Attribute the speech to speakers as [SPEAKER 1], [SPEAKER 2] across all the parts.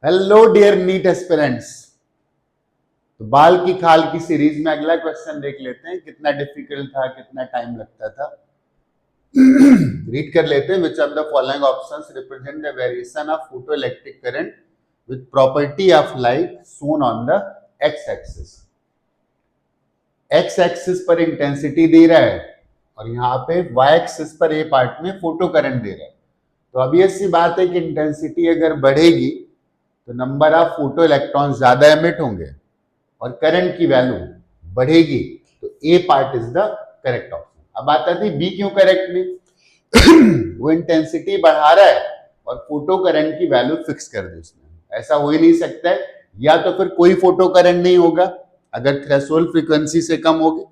[SPEAKER 1] Hello dear NEET aspirants. तो बाल की खाल की सीरीज में अगला क्वेश्चन देख लेते हैं। कितना डिफिकल्ट था, कितना टाइम लगता था। रीड कर लेते हैं। Which of the following options represent the variation of photo electric current with property of light shown on the x axis. X axis पर इंटेंसिटी दे रहा है और यहाँ पे वाई एक्सिस पर ए पार्ट में फोटो करंट दे रहा है। तो अभी ऐसी बात है कि इंटेंसिटी अगर बढ़ेगी तो नंबर ऑफ फोटो इलेक्ट्रॉन ज्यादा एमिट होंगे और करंट की वैल्यू बढ़ेगी, तो A part is the correct option. अब बात आती है बी क्यों करेक्ट नहीं। वो इंटेंसिटी बढ़ा रहा है और फोटो करंट की वैल्यू फिक्स कर दी उसने। ऐसा हो ही नहीं सकता है। या तो फिर कोई फोटो करंट नहीं होगा अगर थ्रेशोल्ड फ्रीक्वेंसी से कम होगी,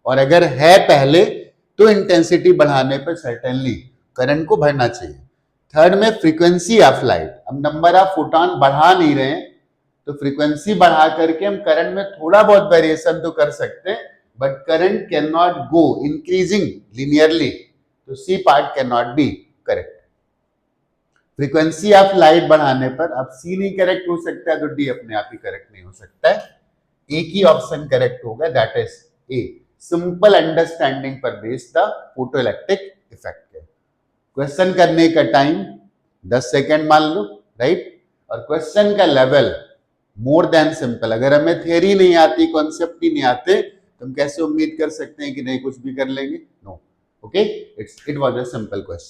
[SPEAKER 1] और अगर है पहले तो इंटेंसिटी बढ़ाने पर सर्टेनली करंट को बढ़ना चाहिए। थर्ड में फ्रीक्वेंसी ऑफ लाइट, हम नंबर ऑफ फोटॉन बढ़ा नहीं रहे हैं, तो फ्रीक्वेंसी बढ़ा करके हम करंट में थोड़ा बहुत वेरिएशन तो कर सकते हैं, but current can not go increasing linearly, तो C part can not be correct. Frequency of light बढ़ाने पर अब सी नहीं करेक्ट हो सकता है, तो डी अपने आप ही करेक्ट नहीं हो सकता है। एक ही ऑप्शन करेक्ट होगा, that is A, simple understanding पर based the photo electric effect. Question करने का टाइम 10 सेकेंड मान लो, राइट। और क्वेश्चन का लेवल मोर देन सिंपल। अगर हमें थ्योरी नहीं आती, कॉन्सेप्ट ही नहीं आते, तो हम कैसे उम्मीद कर सकते हैं कि नहीं कुछ भी कर लेंगे? No. Okay, it was a simple question.